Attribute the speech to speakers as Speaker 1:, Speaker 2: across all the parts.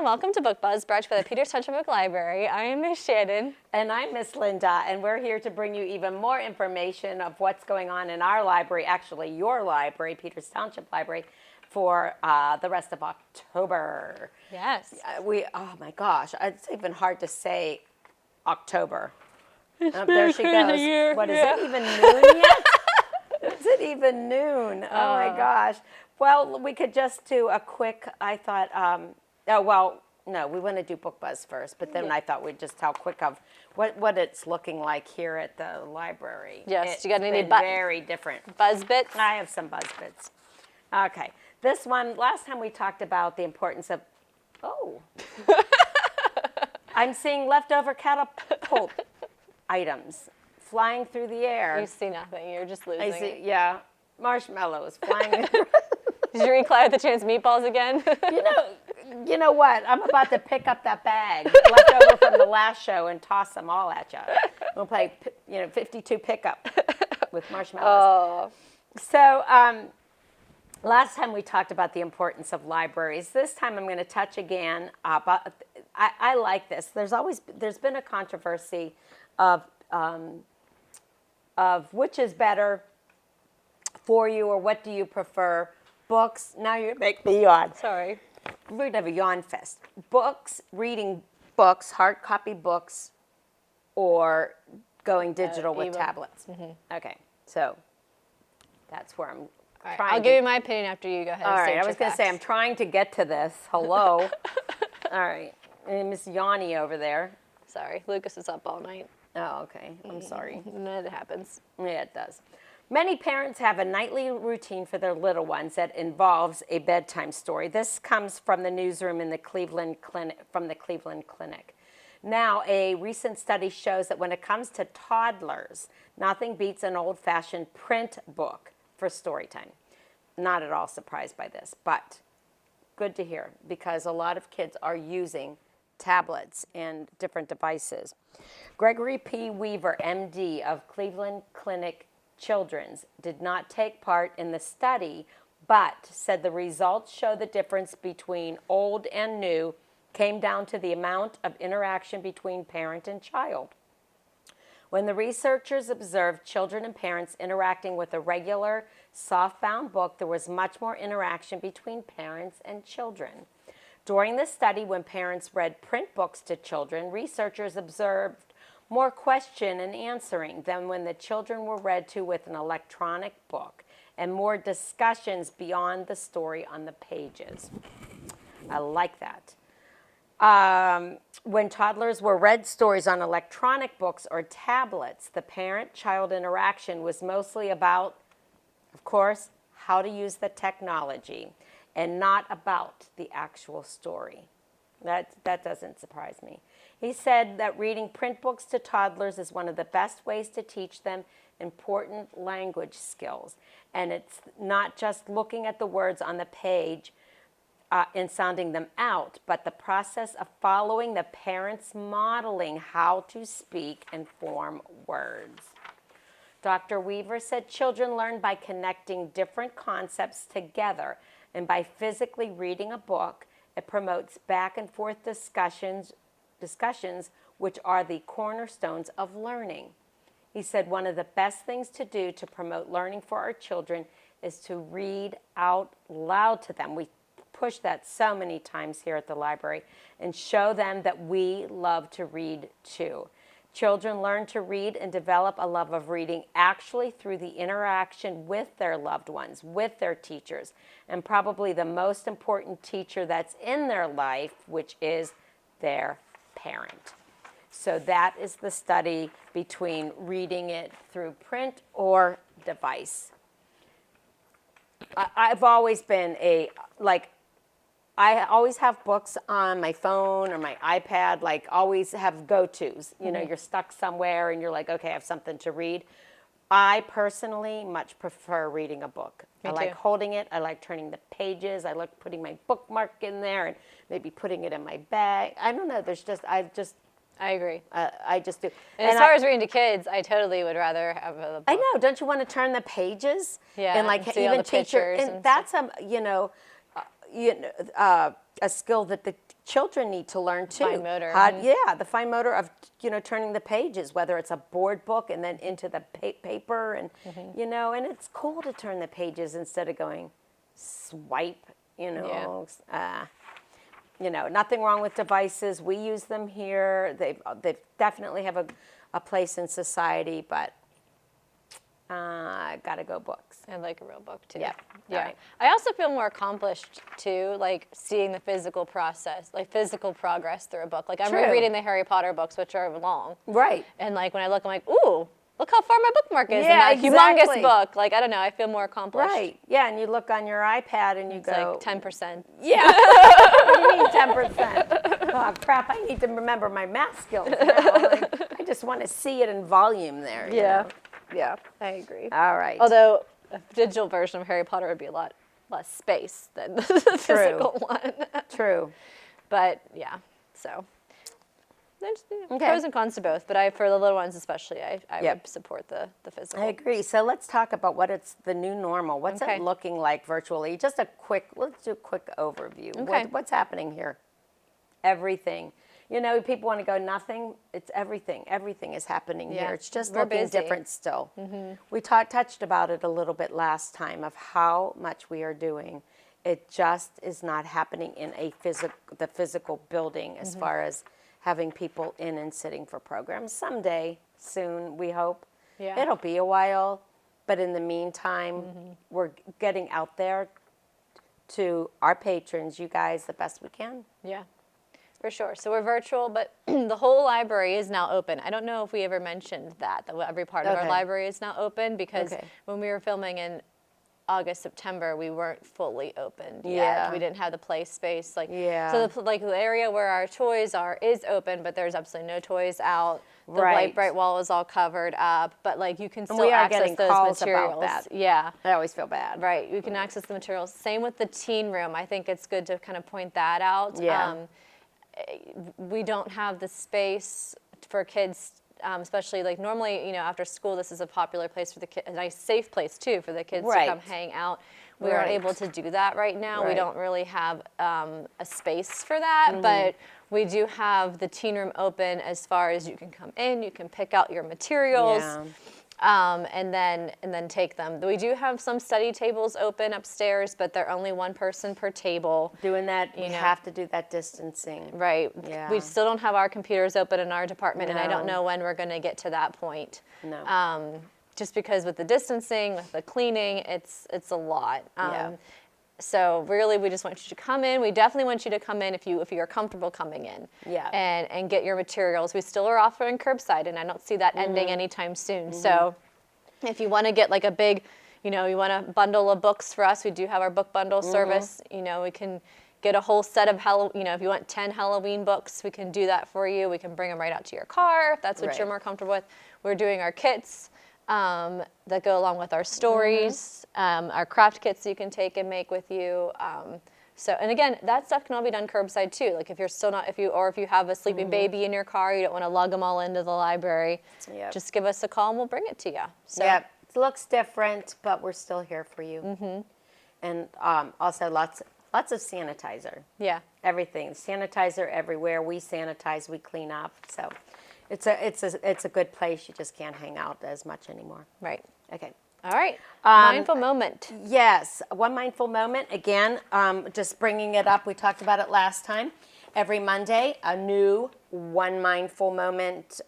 Speaker 1: welcome to Book Buzz, brought to you by the Peters Township Public Library. I am Miss Shannon.
Speaker 2: And I'm Miss Linda, and we're here to bring you even more information of what's going on in our library, actually your library, Peters Township Library, for the rest of October.
Speaker 1: Yes.
Speaker 2: Oh my gosh, it's even hard to say October.
Speaker 1: There she goes.
Speaker 2: What, is it even noon yet? Is it even noon? Oh my gosh. Well, we could just do a quick, I thought, no, we want to do Book Buzz first, but then I thought we'd just tell quick of what it's looking like here at the library.
Speaker 1: Yes, you got any
Speaker 2: very different.
Speaker 1: Buzz bits?
Speaker 2: I have some buzz bits. Okay, this one, last time we talked about the importance of, I'm seeing leftover catapult items flying through the air.
Speaker 1: You see nothing, you're just losing.
Speaker 2: I see, yeah, marshmallows flying.
Speaker 1: Did you reclare the chance meatballs again?
Speaker 2: You know what? I'm about to pick up that bag left over from the last show and toss them all at you. We'll play, 52 pickup with marshmallows. Oh. So last time we talked about the importance of libraries. This time I'm going to touch again about. I like this. There's been a controversy of which is better for you, or what do you prefer? Books. Now you make me yawn.
Speaker 1: Sorry.
Speaker 2: We're going to have a yawn fest. Books, reading books, hard copy books, or going digital with tablets. Mm-hmm. Okay, so that's where I'm trying.
Speaker 1: I'll give you my opinion after you go ahead.
Speaker 2: All right, I was going to say, I'm trying to get to this. Hello. All right, and Miss Yanni over there.
Speaker 1: Sorry, Lucas is up all night.
Speaker 2: Oh, okay. I'm sorry.
Speaker 1: It happens.
Speaker 2: Yeah, it does. Many parents have a nightly routine for their little ones that involves a bedtime story. This comes from the newsroom in the Cleveland Clinic. Now, a recent study shows that when it comes to toddlers, nothing beats an old-fashioned print book for story time. Not at all surprised by this, but good to hear, because a lot of kids are using tablets and different devices. Gregory P. Weaver, MD of Cleveland Clinic Children's, did not take part in the study, but said the results show the difference between old and new came down to the amount of interaction between parent and child. When the researchers observed children and parents interacting with a regular softbound book, there was much more interaction between parents and children. During the study, when parents read print books to children, researchers observed more question and answering than when the children were read to with an electronic book, and more discussions beyond the story on the pages. I like that. When toddlers were read stories on electronic books or tablets, the parent-child interaction was mostly about, of course, how to use the technology, and not about the actual story. That doesn't surprise me. He said that reading print books to toddlers is one of the best ways to teach them important language skills. And it's not just looking at the words on the page and sounding them out, but the process of following the parents modeling how to speak and form words. Dr. Weaver said children learn by connecting different concepts together, and by physically reading a book, it promotes back and forth discussions which are the cornerstones of learning. He said one of the best things to do to promote learning for our children is to read out loud to them. We push that so many times here at the library, and show them that we love to read too. Children learn to read and develop a love of reading actually through the interaction with their loved ones, with their teachers, and probably the most important teacher that's in their life, which is their parent. So that is the study between reading it through print or device. I've always been I always have books on my phone or my iPad, always have go-tos. You're stuck somewhere and you're like, okay, I have something to read. I personally much prefer reading a book. I like holding it. I like turning the pages. I like putting my bookmark in there and maybe putting it in my bag. I don't know.
Speaker 1: I agree.
Speaker 2: I just do.
Speaker 1: And as far as reading to kids, I totally would rather have a book.
Speaker 2: I know. Don't you want to turn the pages?
Speaker 1: Yeah.
Speaker 2: And
Speaker 1: see
Speaker 2: even
Speaker 1: all the
Speaker 2: teacher.
Speaker 1: pictures
Speaker 2: And that's a skill that the children need to learn too.
Speaker 1: Fine motor.
Speaker 2: Yeah, the fine motor of, turning the pages, whether it's a board book and then into the paper and, and it's cool to turn the pages instead of going swipe, nothing wrong with devices. We use them here. They definitely have a place in society, but gotta go books.
Speaker 1: I like a real book too.
Speaker 2: Yeah.
Speaker 1: Yeah.
Speaker 2: Right.
Speaker 1: I also feel more accomplished too, like seeing the physical process, like physical progress through a book. Like I'm
Speaker 2: True.
Speaker 1: rereading the Harry Potter books, which are long.
Speaker 2: Right.
Speaker 1: And like when I look, I'm like, ooh, look how far my bookmark is
Speaker 2: Yeah,
Speaker 1: in that
Speaker 2: exactly.
Speaker 1: humongous book. Like, I don't know, I feel more accomplished.
Speaker 2: Right. Yeah, and you look on your iPad and you
Speaker 1: It's
Speaker 2: go,
Speaker 1: like 10%.
Speaker 2: yeah. What do you mean 10%? Oh, crap, I need to remember my math skills now. I just want to see it in volume there. you know?
Speaker 1: Yeah, I agree.
Speaker 2: All right.
Speaker 1: Although a digital version of Harry Potter would be a lot less space than the physical one.
Speaker 2: True.
Speaker 1: But yeah, so there's
Speaker 2: Okay.
Speaker 1: pros and cons to both. But for the little ones especially, I
Speaker 2: Yep.
Speaker 1: would support the physical.
Speaker 2: I agree. So let's talk about what it's the new normal. What's
Speaker 1: Okay.
Speaker 2: it looking like virtually? Just let's do a quick overview.
Speaker 1: Okay.
Speaker 2: What's happening here? Everything. People want to go nothing. It's everything. Everything is happening
Speaker 1: Yeah.
Speaker 2: here. It's just
Speaker 1: We're
Speaker 2: looking
Speaker 1: busy.
Speaker 2: different still. We touched about it a little bit last time of how much we are doing. It just is not happening in the physical building as far as having people in and sitting for programs. Someday, soon, we hope.
Speaker 1: Yeah.
Speaker 2: It'll be a while, but in the meantime, we're getting out there to our patrons, you guys, the best we can.
Speaker 1: Yeah, for sure. So we're virtual, but the whole library is now open. I don't know if we ever mentioned that every part of our
Speaker 2: Okay.
Speaker 1: library is now open because
Speaker 2: Okay.
Speaker 1: when we were filming in August, September, we weren't fully opened yet.
Speaker 2: Yeah.
Speaker 1: We didn't have the play space.
Speaker 2: Yeah.
Speaker 1: So the area where our toys are is open, but there's absolutely no toys out. The
Speaker 2: Right.
Speaker 1: white bright wall is all covered up, but like you can still
Speaker 2: we are
Speaker 1: access
Speaker 2: getting
Speaker 1: those
Speaker 2: calls about
Speaker 1: materials.
Speaker 2: that.
Speaker 1: Yeah.
Speaker 2: I always feel bad.
Speaker 1: Right, you can access the materials. Same with the teen room. I think it's good to kind of point that out.
Speaker 2: Yeah.
Speaker 1: We don't have the space for kids, especially like normally, after school, this is a popular place for the kids, a nice safe place too for the kids
Speaker 2: Right.
Speaker 1: to come hang out. We aren't
Speaker 2: Right.
Speaker 1: able to do that right now. We
Speaker 2: Right.
Speaker 1: don't really have a space for that, but we do have the teen room open as far as you can come in, you can pick out your materials.
Speaker 2: Yeah.
Speaker 1: And then take them. We do have some study tables open upstairs, but they're only one person per table.
Speaker 2: Doing that, we
Speaker 1: know.
Speaker 2: have to do that distancing.
Speaker 1: Right.
Speaker 2: Yeah.
Speaker 1: We still don't have our computers open in our department, and I don't
Speaker 2: No.
Speaker 1: know when we're going to get to that point.
Speaker 2: No.
Speaker 1: Just because with the distancing, with the cleaning, it's a lot.
Speaker 2: Yeah.
Speaker 1: So really, we just want you to come in. We definitely want you to come in if you're comfortable coming in.
Speaker 2: Yeah.
Speaker 1: And get your materials. We still are offering curbside, and I don't see that ending anytime soon. So if you want to get like a big, you want a bundle of books for us, we do have our book bundle service. We can get a whole set of if you want 10 Halloween books, we can do that for you. We can bring them right out to your car if that's what
Speaker 2: Right.
Speaker 1: you're more comfortable with. We're doing our kits that go along with our stories, our craft kits you can take and make with you. And again, that stuff can all be done curbside too. Like if you're still not, if you have a sleeping baby in your car, you don't want to lug them all into the library.
Speaker 2: Yep.
Speaker 1: Just give us a call and we'll bring it to you. So
Speaker 2: Yep. It looks different, but we're still here for you. And also lots of sanitizer.
Speaker 1: yeah,
Speaker 2: Everything. Sanitizer everywhere. We sanitize, we clean up. So it's a good place. You just can't hang out as much anymore.
Speaker 1: right.
Speaker 2: Okay.
Speaker 1: All right. Mindful moment.
Speaker 2: Yes, one mindful moment. Again, just bringing it up. We talked about it last time. Every Monday, a new one mindful moment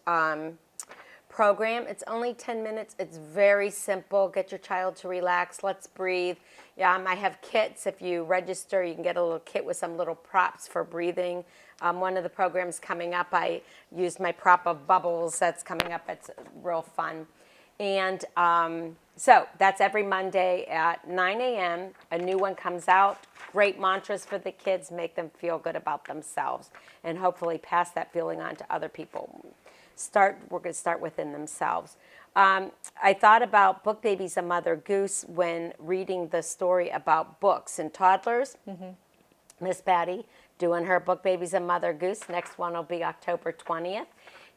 Speaker 2: program. It's only 10 minutes. It's very simple. Get your child to relax. Let's breathe. I have kits. If you register, you can get a little kit with some little props for breathing. One of the programs coming up, I used my prop of bubbles. That's coming up. It's real fun. And so that's every Monday at 9 a.m. A new one comes out. Great mantras for the kids, make them feel good about themselves, and hopefully pass that feeling on to other people. We're going to start within themselves. I thought about Book Baby's a Mother Goose when reading the story about books and toddlers. Miss Patty doing her Book Baby's a Mother Goose. Next one will be October 20th.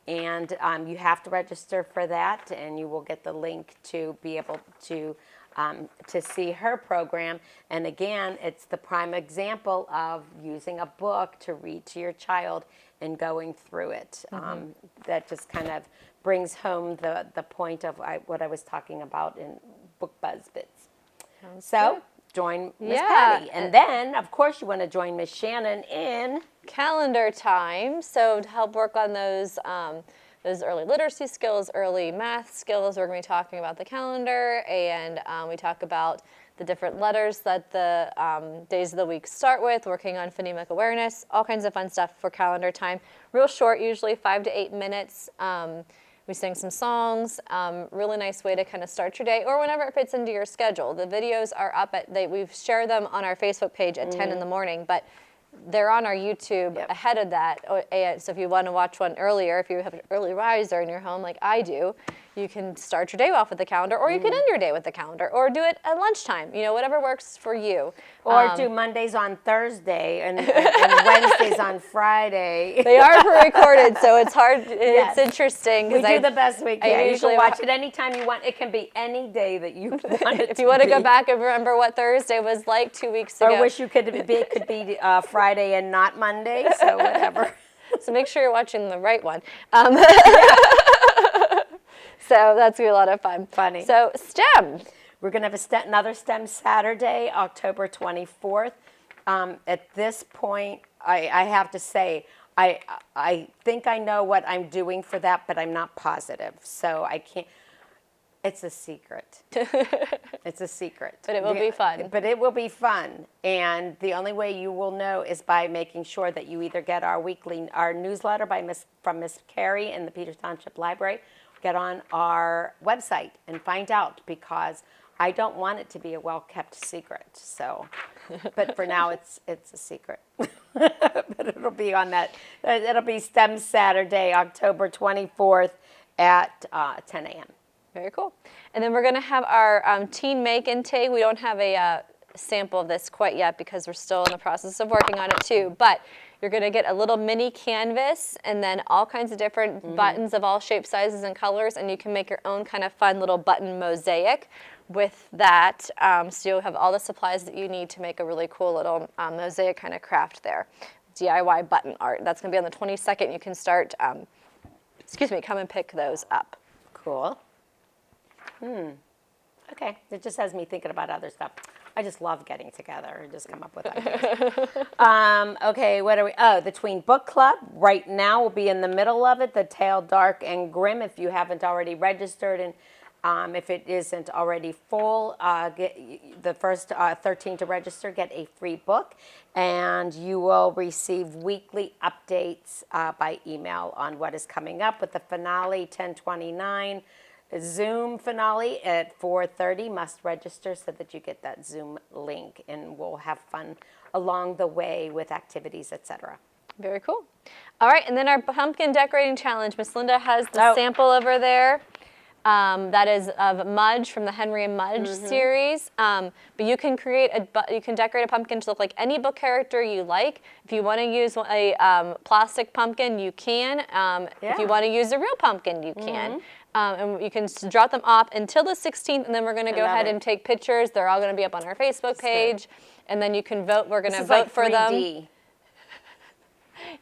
Speaker 2: And you have to register for that, and you will get the link to be able to to see her program. And again, it's the prime example of using a book to read to your child and going through it. That just kind of brings home the point of what I was talking about in Book Buzz Bits. So join Miss Patty. And then, of course, you want to join Miss Shannon in
Speaker 1: calendar time. So to help work on those early literacy skills, early math skills, we're going to be talking about the calendar, and we talk about the different letters that the days of the week start with, working on phonemic awareness, all kinds of fun stuff for calendar time. Real short, usually 5 to 8 minutes. We sing some songs, really nice way to kind of start your day, or whenever it fits into your schedule. The videos are up we've shared them on our Facebook page at 10 in the morning, but they're on our YouTube ahead of that. And so if you want to watch one earlier, if you have an early riser in your home like I do, you can start your day off with the calendar, or you can end your day with the calendar, or do it at lunchtime, whatever works for you.
Speaker 2: Or do Mondays on Thursday and Wednesdays on Friday.
Speaker 1: They are pre-recorded, so it's hard. It's interesting.
Speaker 2: We do the best we can. You can watch it anytime you want. It can be any day that you want it
Speaker 1: If you want to go back and remember what Thursday was like 2 weeks ago.
Speaker 2: Or wish it could be Friday and not Monday, so whatever.
Speaker 1: So make sure you're watching the right one. So that's going to be a lot of fun.
Speaker 2: Funny.
Speaker 1: So STEM.
Speaker 2: We're going to have another STEM Saturday, October 24th. At this point, I have to say, I think I know what I'm doing for that, but I'm not positive. So I can't. It's a secret. It's a secret.
Speaker 1: But it will be fun.
Speaker 2: But it will be fun. And the only way you will know is by making sure that you either get our newsletter from Miss Carrie in the Peters Township Library, get on our website and find out, because I don't want it to be a well-kept secret. So, but for now, it's a secret. But it'll be on that. It'll be STEM Saturday, October 24th at 10 a.m.
Speaker 1: Very cool. And then we're going to have our teen make intake. We don't have a sample of this quite yet because we're still in the process of working on it too. But you're going to get a little mini canvas and then all kinds of different buttons of all shapes, sizes, and colors. And you can make your own kind of fun little button mosaic with that. So you'll have all the supplies that you need to make a really cool little mosaic kind of craft there. DIY button art. That's going to be on the 22nd. You can start, come and pick those up.
Speaker 2: Cool. Okay, it just has me thinking about other stuff. I just love getting together and just come up with ideas. Okay, what are we? Oh, the Tween Book Club. Right now, we'll be in the middle of it. The Tale Dark and Grim. If you haven't already registered, and if it isn't already full, get the first 13 to register get a free book, and you will receive weekly updates by email on what is coming up. With the finale 10/29. Zoom finale at 4:30. Must register so that you get that Zoom link, and we'll have fun along the way with activities, etc.
Speaker 1: Very cool. All right, and then our pumpkin decorating challenge. Miss Linda has the sample over there. That is of Mudge from the Henry and Mudge series. But you can decorate a pumpkin to look like any book character you like. If you want to use a plastic pumpkin, you can. If you want to use a real pumpkin, you can. And you can drop them off until the 16th, and then we're going to go ahead and take pictures. They're all going to be up on our Facebook page, and then you can vote. We're going to vote for them.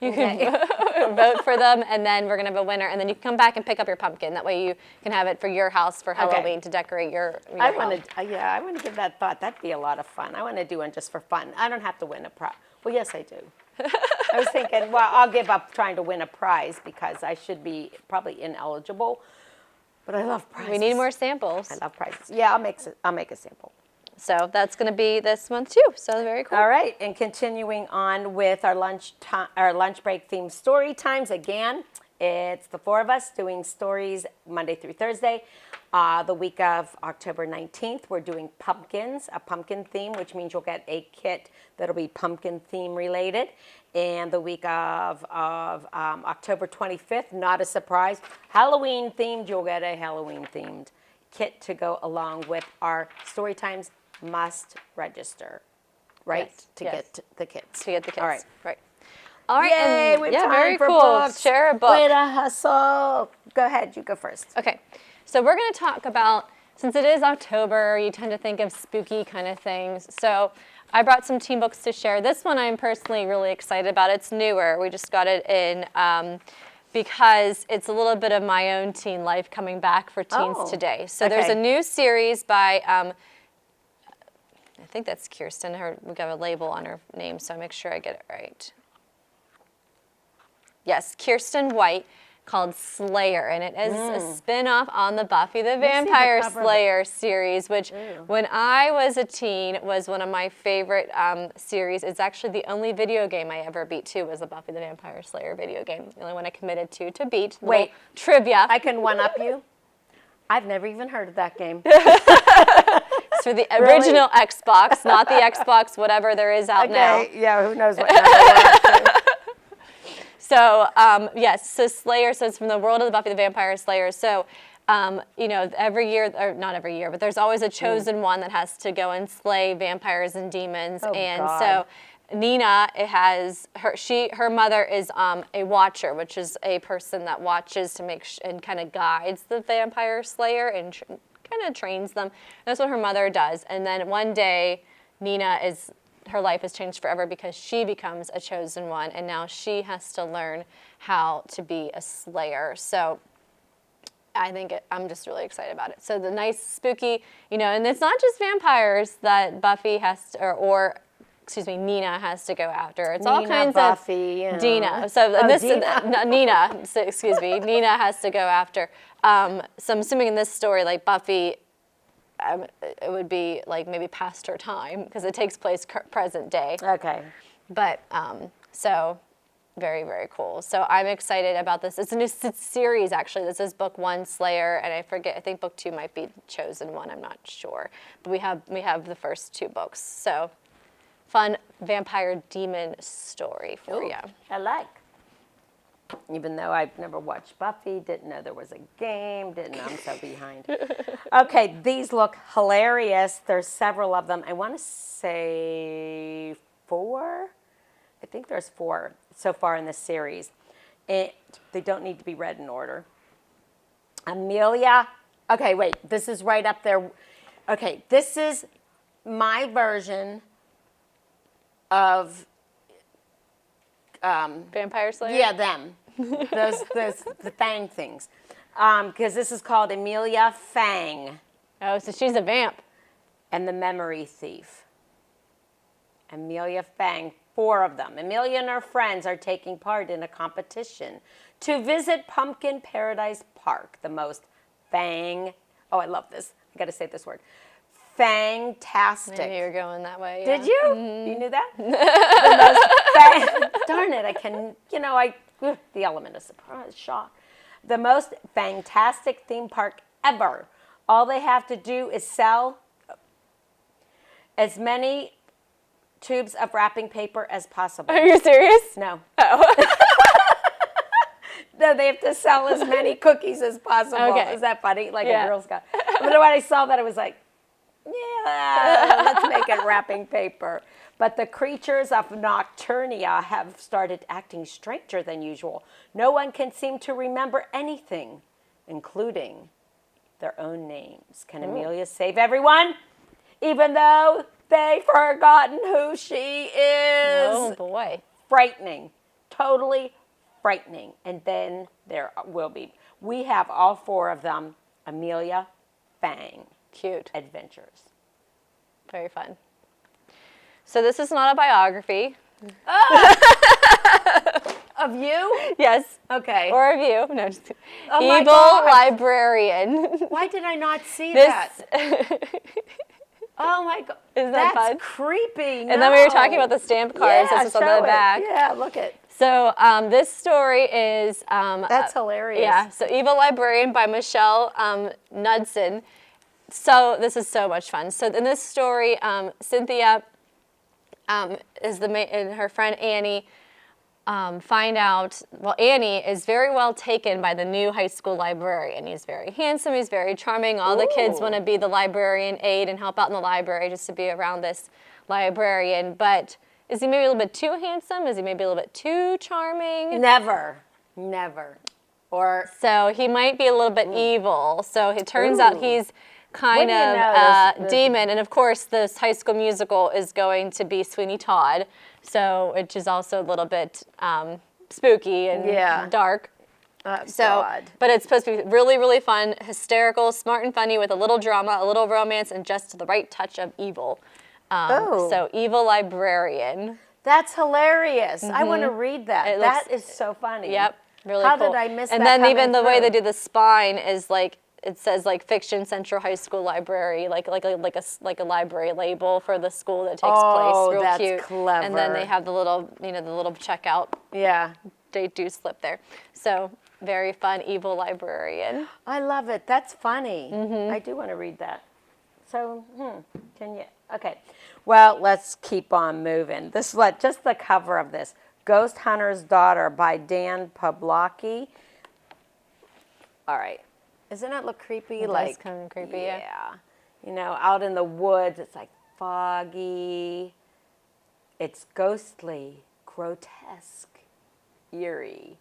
Speaker 1: You can vote for them, and then we're going to have a winner, and then you can come back and pick up your pumpkin. That way you can have it for your house for Halloween to decorate your
Speaker 2: I want to give that thought. That'd be a lot of fun. I want to do one just for fun. I don't have to win a prize. Well, yes, I do. I was thinking, well, I'll give up trying to win a prize because I should be probably ineligible. But I love prizes.
Speaker 1: We need more samples.
Speaker 2: I love prizes. Yeah, I'll make a sample.
Speaker 1: So that's going to be this month too. So very cool.
Speaker 2: All right, and continuing on with our lunch break themed story times. Again, it's the four of us doing stories Monday through Thursday. The week of October 19th, we're doing pumpkins, a pumpkin theme, which means you'll get a kit that'll be pumpkin theme related. And the week of October 25th, not a surprise, Halloween themed, you'll get a Halloween themed kit to go along with our story times. Must register, right?
Speaker 1: Yes,
Speaker 2: to get the kits.
Speaker 1: To get the kits.
Speaker 2: All right.
Speaker 1: Right. All right.
Speaker 2: Yay,
Speaker 1: and,
Speaker 2: we have
Speaker 1: yeah,
Speaker 2: time
Speaker 1: very
Speaker 2: for
Speaker 1: cool.
Speaker 2: books.
Speaker 1: Share a book.
Speaker 2: Way to hustle. Go ahead. You go first.
Speaker 1: Okay. So we're going to talk about since it is October, you tend to think of spooky kind of things. So I brought some teen books to share. This one I'm personally really excited about. It's newer. We just got it in because it's a little bit of my own teen life coming back for teens today. So there's a new series by, I think that's KIERSTEN. We got a label on her name, so I make sure I get it right. Yes, KIERSTEN White, called Slayer, and it is a spin-off on the Buffy the Vampire Slayer series, which when I was a teen was one of my favorite series. It's actually the only video game I ever beat too, was the Buffy the Vampire Slayer video game. The only one I committed to beat.
Speaker 2: Wait,
Speaker 1: trivia.
Speaker 2: I can one-up you? I've never even heard of that game.
Speaker 1: It's for the original Xbox, not the Xbox whatever there is out now.
Speaker 2: Yeah, who knows what number we're up to.
Speaker 1: So, yes, so Slayer, so it's from the world of the Buffy the Vampire Slayer. So, you know, every year, or not every year, but there's always a chosen one that has to go and slay vampires and demons. So Nina, her mother is a watcher, which is a person that watches to make and kind of guides the vampire slayer and kind of trains them. That's what her mother does. And then one day, her life has changed forever because she becomes a chosen one, and now she has to learn how to be a slayer. So I'm just really excited about it. So the nice, spooky, you know, and it's not just vampires that Buffy has to, Nina has to go after. It's all kinds
Speaker 2: Buffy,
Speaker 1: of Dina. So Nina, so, excuse me, Nina has to go after. So I'm assuming in this story, like Buffy, it would be like maybe past her time because it takes place present day.
Speaker 2: Okay.
Speaker 1: But so very, very cool. So I'm excited about this. It's a new series actually. This is book 1, Slayer, and I think book 2 might be Chosen One. I'm not sure, but we have the first 2 books. So fun vampire demon story for you.
Speaker 2: I like. Even though I've never watched Buffy, didn't know there was a game, didn't know I'm so behind. Okay, these look hilarious. There's several of them. I want to say 4. I think there's 4 so far in this series. They don't need to be read in order. Amelia. Okay, wait. This is right up there. Okay, this is my version of
Speaker 1: Vampire Slayer?
Speaker 2: Yeah, them. those the Fang things. Because this is called Amelia Fang.
Speaker 1: Oh, so she's a vamp.
Speaker 2: And the Memory Thief. Amelia Fang, 4 of them. Amelia and her friends are taking part in a competition to visit Pumpkin Paradise Park, the most I love this. I got to say this word. Fantastic.
Speaker 1: I knew you were going that way. Yeah.
Speaker 2: Did you? Mm-hmm. You knew that? Darn it, the element of surprise, shock. The most fantastic theme park ever. All they have to do is sell as many tubes of wrapping paper as possible.
Speaker 1: Are you serious?
Speaker 2: No.
Speaker 1: Oh.
Speaker 2: No, they have to sell as many cookies as possible.
Speaker 1: Okay.
Speaker 2: Is that funny? Like a Girl Scout. But when I saw that, I was like, yeah, let's make it wrapping paper. But the creatures of Nocturnia have started acting stranger than usual. No one can seem to remember anything, including their own names. Can Amelia save everyone, even though they've forgotten who she is?
Speaker 1: Oh, boy.
Speaker 2: Frightening. Totally frightening. And then there will be. We have all 4 of them. Amelia Fang.
Speaker 1: Cute.
Speaker 2: Adventures.
Speaker 1: Very fun. So this is not a biography.
Speaker 2: Of you?
Speaker 1: Yes.
Speaker 2: Okay.
Speaker 1: Or of you. No, just
Speaker 2: Oh
Speaker 1: Evil Librarian.
Speaker 2: Why did I not see that? Oh my God.
Speaker 1: Isn't that
Speaker 2: That's
Speaker 1: fun?
Speaker 2: creepy.
Speaker 1: And then we were talking about the stamp cards.
Speaker 2: Yeah,
Speaker 1: This is on
Speaker 2: show
Speaker 1: the back.
Speaker 2: it. Yeah, look it.
Speaker 1: So this story is...
Speaker 2: That's hilarious.
Speaker 1: Yeah. So Evil Librarian by Michelle KNUDSEN. So this is so much fun. So in this story, Cynthia is and her friend Annie find out, Annie is very well taken by the new high school librarian. He's very handsome, he's very charming. All the kids want to be the librarian aide and help out in the library just to be around this librarian. But is he maybe a little bit too handsome? Is he maybe a little bit too charming?
Speaker 2: Never. Or
Speaker 1: so he might be a little bit evil. So it turns out he's kind
Speaker 2: do you
Speaker 1: of
Speaker 2: know, this-
Speaker 1: demon. And of course, this High School Musical is going to be Sweeney Todd, so which is also a little bit spooky and dark.
Speaker 2: God.
Speaker 1: But it's supposed to be really, really fun, hysterical, smart and funny with a little drama, a little romance, and just the right touch of evil. So Evil Librarian.
Speaker 2: That's hilarious. I want to read that. That is so funny.
Speaker 1: Yep, really
Speaker 2: How
Speaker 1: cool.
Speaker 2: did I miss
Speaker 1: and
Speaker 2: that
Speaker 1: then even the way they
Speaker 2: through?
Speaker 1: do the spine is like, it says like Fiction Central High School Library, like a library label for the school that takes place. Real
Speaker 2: that's
Speaker 1: cute.
Speaker 2: clever.
Speaker 1: And then they have the little, the little checkout.
Speaker 2: Yeah.
Speaker 1: They do slip there. So very fun, Evil Librarian.
Speaker 2: I love it. That's funny. I do want to read that. So, can you? Okay. Well, let's keep on moving. This is just the cover of this. Ghost Hunter's Daughter by Dan POBLOCKI. All right. Doesn't it look creepy?
Speaker 1: It
Speaker 2: like
Speaker 1: does kind of creepy, yeah.
Speaker 2: You know, out in the woods, it's like foggy. It's ghostly, grotesque, eerie.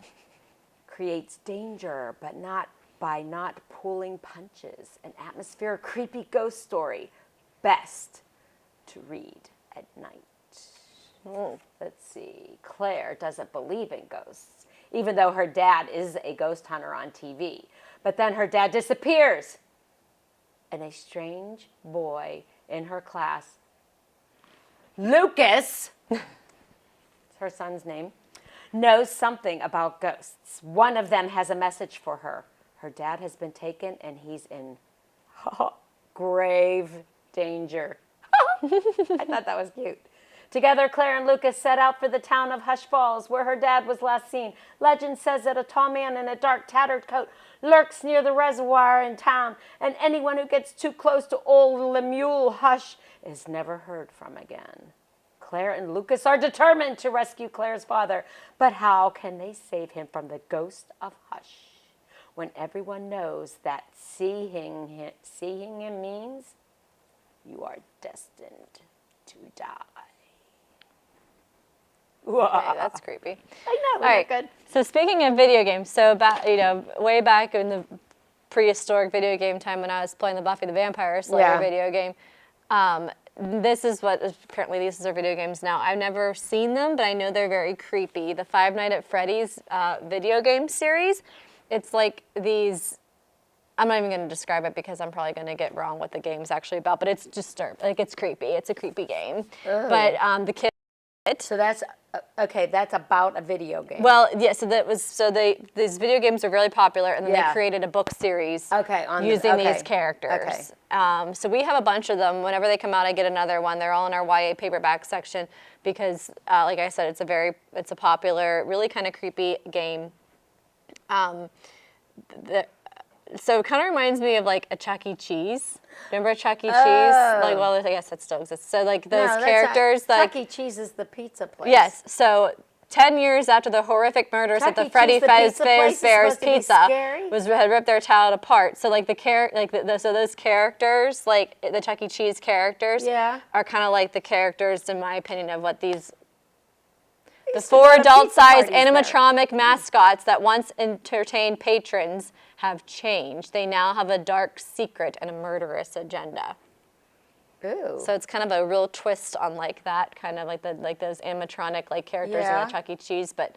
Speaker 2: Creates danger, but not by not pulling punches. An atmospheric, creepy ghost story. Best to read at night. Let's see. Claire doesn't believe in ghosts, even though her dad is a ghost hunter on TV. But then her dad disappears. And a strange boy in her class, Lucas, her son's name, knows something about ghosts. One of them has a message for her. Her dad has been taken and he's in grave danger. I thought that was cute. Together, Claire and Lucas set out for the town of Hush Falls, where her dad was last seen. Legend says that a tall man in a dark, tattered coat lurks near the reservoir in town, and anyone who gets too close to old Lemuel Hush is never heard from again. Claire and Lucas are determined to rescue Claire's father, but how can they save him from the ghost of Hush when everyone knows that seeing him means you are destined to die?
Speaker 1: Okay, that's creepy.
Speaker 2: I know,
Speaker 1: All right,
Speaker 2: good.
Speaker 1: So speaking of video games, so way back in the prehistoric video game time when I was playing the Buffy the Vampire Slayer video game, this is what apparently these are video games now. I've never seen them, but I know they're very creepy. The Five Nights at Freddy's video game series. It's like these. I'm not even going to describe it because I'm probably going to get wrong what the game's actually about. But it's disturbing. Like it's creepy. It's a creepy game.
Speaker 2: Oh.
Speaker 1: But the kid.
Speaker 2: So that's okay. That's about a video game.
Speaker 1: Well, yeah. These video games are really popular, and then they created a book series. Using these characters.
Speaker 2: Okay.
Speaker 1: So we have a bunch of them. Whenever they come out, I get another one. They're all in our YA paperback section because, like I said, it's a popular, really kind of creepy game. So it kind of reminds me of like a Chuck E. Cheese. Remember Chuck E. Cheese? Like, well, I guess that still exists. So like those characters, like
Speaker 2: Chuck E. Cheese is the pizza place.
Speaker 1: Yes. So 10 years after the horrific murders at the Freddy Fazbear's Pizza had ripped their child apart. So like so those characters, like the Chuck E. Cheese characters, are kind of like the characters, in my opinion, of what the 4 adult-sized animatronic mascots that once entertained patrons have changed. They now have a dark secret and a murderous agenda.
Speaker 2: Ooh.
Speaker 1: So it's kind of a real twist on like that, kind of like those animatronic like characters in the Chuck E. Cheese, but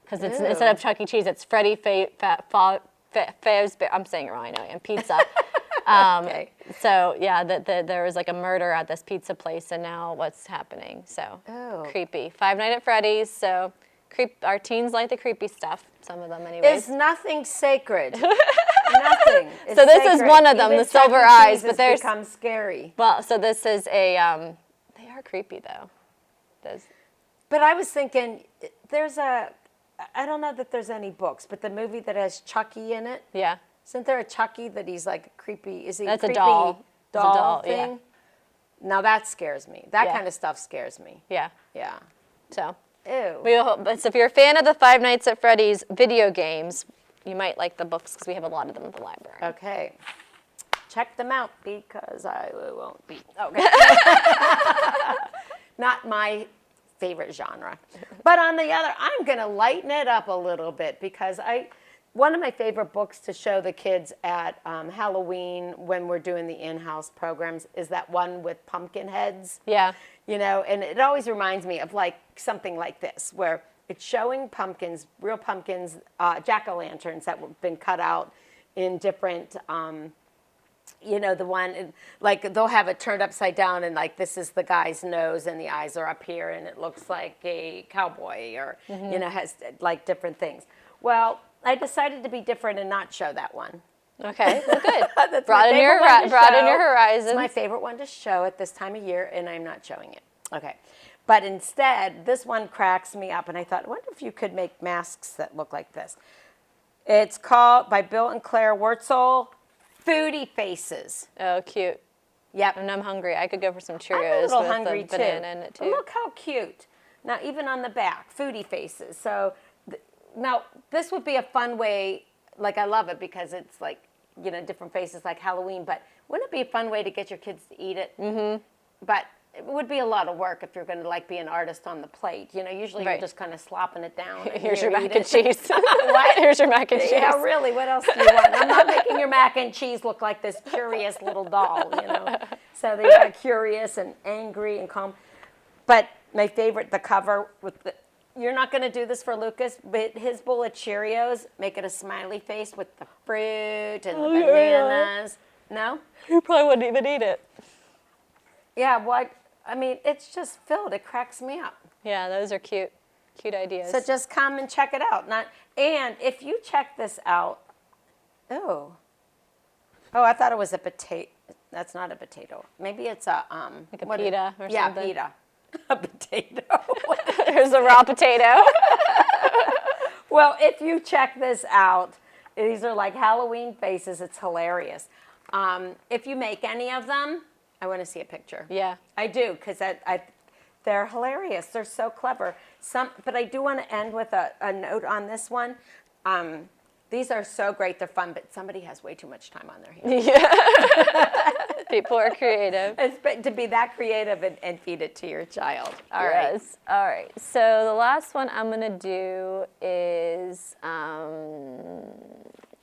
Speaker 1: because it's instead of Chuck E. Cheese, it's Freddy Fazbear. I'm saying it wrong, I know, and pizza.
Speaker 2: Okay.
Speaker 1: So yeah, there was like a murder at this pizza place, and now what's happening? So creepy. Five Nights at Freddy's. So our teens like the creepy stuff. Some of them, anyways.
Speaker 2: Is nothing sacred? Nothing.
Speaker 1: So this is one of them,
Speaker 2: Even
Speaker 1: the silver
Speaker 2: Chuck E.
Speaker 1: eyes,
Speaker 2: Cheese
Speaker 1: but
Speaker 2: has
Speaker 1: there's
Speaker 2: become scary.
Speaker 1: Well, so this is a. They are creepy though.
Speaker 2: But I was thinking, I don't know that there's any books, but the movie that has Chucky in it.
Speaker 1: Yeah.
Speaker 2: Isn't there a Chucky that he's like creepy? Is he
Speaker 1: That's
Speaker 2: a creepy
Speaker 1: a doll.
Speaker 2: doll
Speaker 1: Yeah.
Speaker 2: thing? Now that scares me. That kind of stuff scares me.
Speaker 1: Yeah.
Speaker 2: Yeah.
Speaker 1: So.
Speaker 2: Ew.
Speaker 1: So if you're a fan of the Five Nights at Freddy's video games, you might like the books because we have a lot of them at the library.
Speaker 2: Okay. Check them out because I won't be. Okay. Not my favorite genre. But on the other, I'm going to lighten it up a little bit because one of my favorite books to show the kids at Halloween when we're doing the in-house programs is that one with pumpkin heads.
Speaker 1: Yeah.
Speaker 2: You know, and it always reminds me of like something like this, where it's showing pumpkins, real pumpkins, jack-o'-lanterns that have been cut out in different, you know, the one, like they'll have it turned upside down and like this is the guy's nose and the eyes are up here and it looks like a cowboy or, you know, has like different things. Well, I decided to be different and not show that one.
Speaker 1: Okay, well, good.
Speaker 2: That's
Speaker 1: broaden your horizons.
Speaker 2: It's my favorite one to show at this time of year, and I'm not showing it. Okay. But instead, this one cracks me up, and I thought, I wonder if you could make masks that look like this. It's called, by Bill and Claire WURTZEL, Foodie Faces.
Speaker 1: Oh, cute.
Speaker 2: Yep.
Speaker 1: And I'm hungry. I could go for some
Speaker 2: I'm a
Speaker 1: Cheerios
Speaker 2: little
Speaker 1: with
Speaker 2: hungry,
Speaker 1: a banana in it, too.
Speaker 2: Look how cute. Now, even on the back, Foodie Faces. So, now, this would be a fun way, like, I love it because it's like, you know, different faces like Halloween, but wouldn't it be a fun way to get your kids to eat it? Mm-hmm. But it would be a lot of work if you're going to, like, be an artist on the plate. You know, usually you're just kind of slopping it down.
Speaker 1: Here's your mac and cheese.
Speaker 2: What?
Speaker 1: Here's your mac and cheese.
Speaker 2: Yeah, really, what else do you want? I'm not making your mac and cheese look like this curious little doll, you know. So they are curious and angry and calm. But my favorite, the cover with the, you're not going to do this for Lucas, but his bowl of Cheerios, make it a smiley face with the fruit and the bananas. No?
Speaker 1: You probably wouldn't even eat it.
Speaker 2: Yeah, what? I mean, it's just filled. It cracks me up.
Speaker 1: Yeah, those are cute. Cute ideas.
Speaker 2: So just come and check it out. And if you check this out, oh, I thought it was a potato. That's not a potato. Maybe it's a
Speaker 1: like a pita or something.
Speaker 2: Yeah, pita. A potato.
Speaker 1: There's a raw potato.
Speaker 2: Well, if you check this out, these are like Halloween faces. It's hilarious. If you make any of them, I want to see a picture.
Speaker 1: Yeah.
Speaker 2: I do, because they're hilarious. They're so clever. But I do want to end with a note on this one. These are so great. They're fun, but somebody has way too much time on their hands.
Speaker 1: Yeah. People are creative.
Speaker 2: To be that creative and feed it to your child.
Speaker 1: All right. All right. So the last one I'm going to do is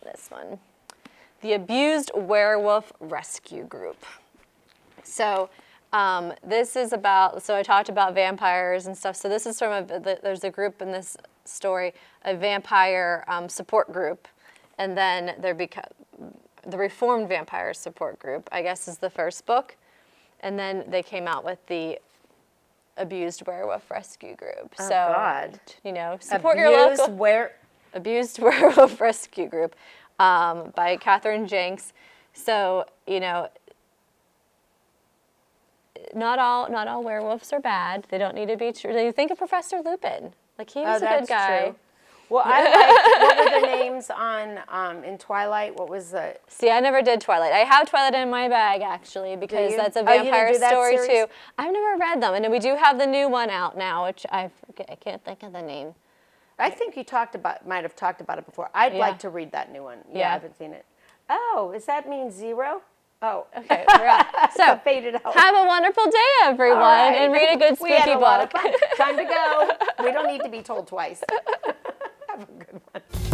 Speaker 1: this one. The Abused Werewolf Rescue Group. So this is about, so I talked about vampires and stuff. So this is from, there's a group in this story, a vampire support group. And then the Reformed Vampire Support Group, I guess, is the first book. And then they came out with the Abused Werewolf Rescue Group.
Speaker 2: Oh,
Speaker 1: so,
Speaker 2: God.
Speaker 1: You know, support your local Abused Werewolf Rescue Group by JINKS. So, you know, not all werewolves are bad. They don't need to be true. You think of Professor Lupin. Like, he was a good guy.
Speaker 2: True. Well, I like, what were the names on in Twilight? What was the?
Speaker 1: See, I never did Twilight. I have Twilight in my bag, actually, because that's a vampire story, too. I've never read them. And then we do have the new one out now, which I forget. I can't think of the name.
Speaker 2: I think you might have talked about it before. I'd like to read that new one. Yeah, I haven't seen it. Oh, does that mean 0? Oh.
Speaker 1: Okay, we're out. So,
Speaker 2: faded out.
Speaker 1: Have a wonderful day, everyone, and read a good spooky
Speaker 2: book. We had a lot of fun.
Speaker 1: book.
Speaker 2: Time to go. We don't need to be told twice. Have a good one.